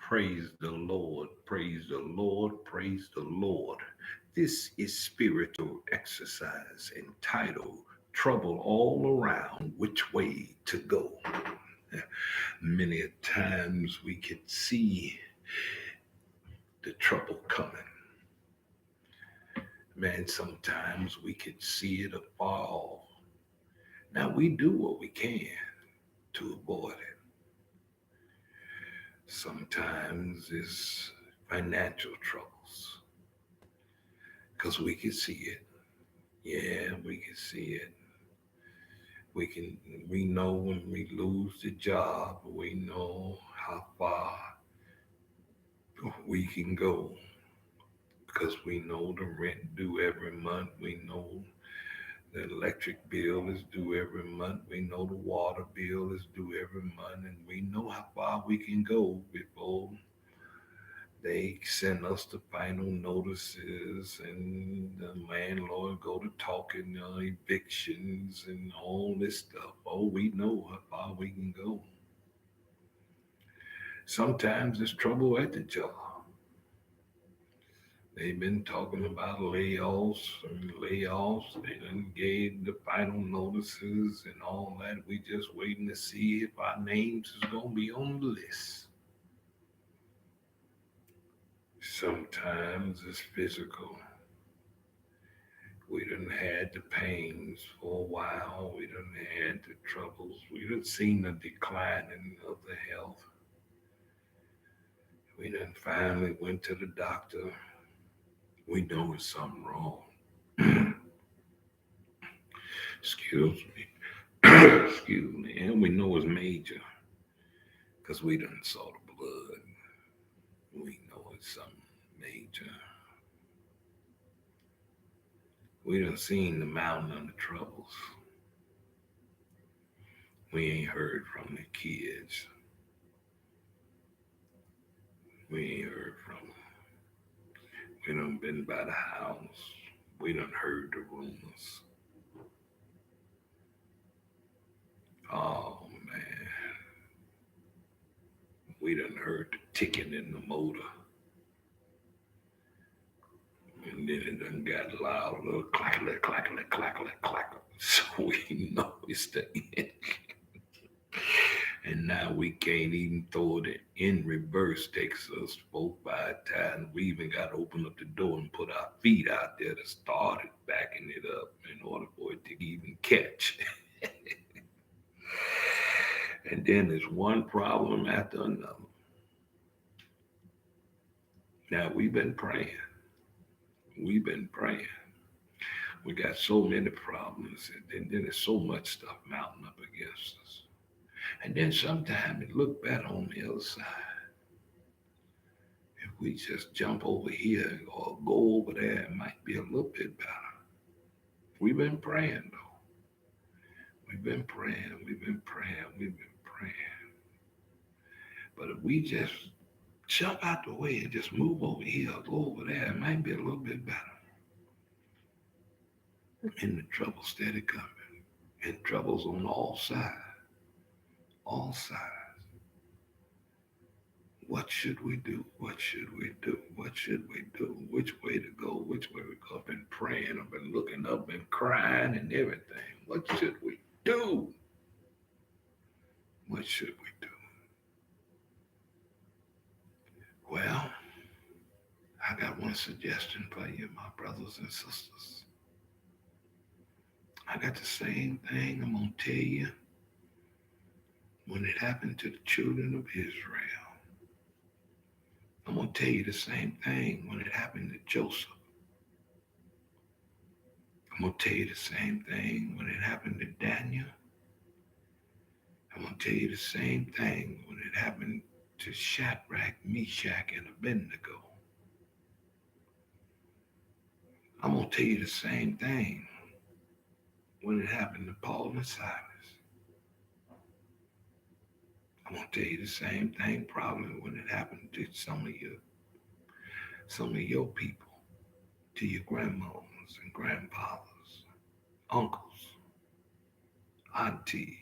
Praise the Lord, praise the Lord, praise the Lord. This is spiritual exercise entitled Trouble All Around, Which Way to Go. Many a times we can see the trouble coming. Man, sometimes we can see it afar off. Now we do what we can to avoid it. Sometimes it's financial troubles because we can see it. Yeah, we can see it. We can we know when we lose the job, we know how far we can go because we know the rent due every month. We know the electric bill is due every month. We know the water bill is due every month, and we know how far we can go before they send us the final notices, and the landlord go to talking evictions and all this stuff. Oh, we know how far we can go. Sometimes there's trouble at the job. They've been talking about layoffs and layoffs. They done gave the final notices and all that. We just waiting to see if our names is gonna be on the list. Sometimes it's physical. We done had the pains for a while. We done had the troubles. We done seen the declining of the health. We done finally went to the doctor. We know it's something wrong. Excuse me. Excuse me. And we know it's major because we done saw the blood. We know it's something major. We done seen the mountain of the troubles. We ain't heard from the kids. We ain't heard from them. We done been by the house. We done heard the rumors. Oh man, we done heard the ticking in the motor. And then it done got loud, little clackle, clackle, clackle, clackle. So we know it's the end. And now we can't even throw it in reverse. Takes us 4 5 times. We even got to open up the door and put our feet out there to start it, backing it up in order for it to even catch. And then there's one problem after another. Now we've been praying. We've been praying. We got so many problems, and then there's so much stuff mounting up against us. And then sometimes it look better on the other side. If we just jump over here or go over there, it might be a little bit better. We've been praying though. We've been praying. We've been praying. We've been praying. But if we just jump out the way and just move over here or go over there, it might be a little bit better. And the trouble steady coming. And trouble's on all sides. All sides. What should we do? What should we do? What should we do? Which way to go? Which way we go? I've been praying. I've been looking up and crying and everything. What should we do? What should we do? Well, I got one suggestion for you, my brothers and sisters. I got the same thing I'm going to tell you when it happened to the children of Israel. I'm going to tell you the same thing when it happened to Joseph. I'm going to tell you the same thing when it happened to Daniel. I'm going to tell you the same thing when it happened to Shadrach, Meshach, and Abednego. I'm going to tell you the same thing when it happened to Paul and Silas. I'm going to tell you the same thing probably when it happened to some of your people, to your grandmothers and grandfathers, uncles, aunties,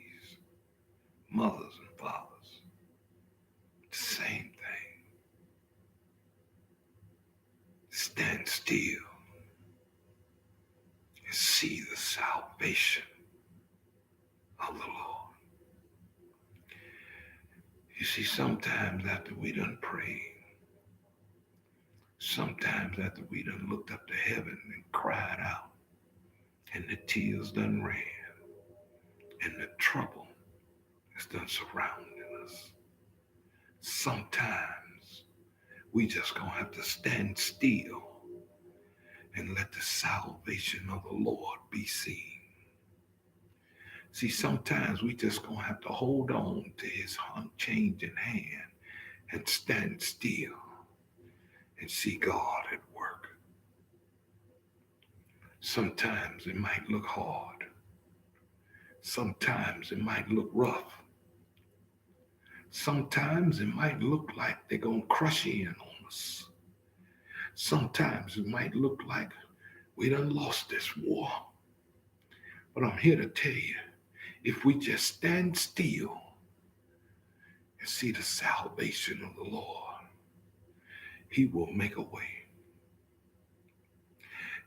mothers and fathers. The same thing. still and see the salvation of the Lord. You see, sometimes after we done prayed, sometimes after we done looked up to heaven and cried out, and the tears done ran, and the trouble is done surrounding us, sometimes we just gonna have to stand still and let the salvation of the Lord be seen. See, sometimes we just gonna have to hold on to his unchanging hand and stand still and see God at work. Sometimes it might look hard. Sometimes it might look rough. Sometimes it might look like they're gonna crush in on us. Sometimes it might look like we done lost this war. But I'm here to tell you, if we just stand still and see the salvation of the Lord, he will make a way.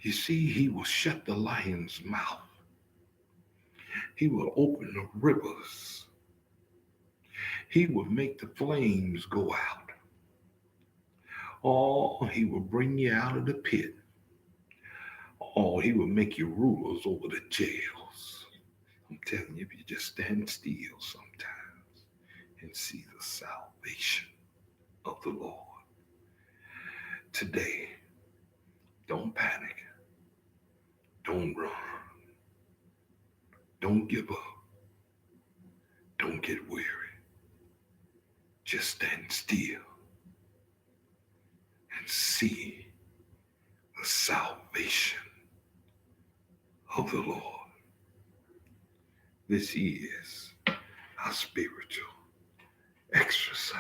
You see, he will shut the lion's mouth. He will open the rivers. He will make the flames go out. Oh, he will bring you out of the pit. Oh, he will make you rulers over the jails. I'm telling you, if you just stand still sometimes and see the salvation of the Lord. Today, don't panic. Don't run. Don't give up. Don't get weary. Just stand still and see the salvation of the Lord. This is our spiritual exercise.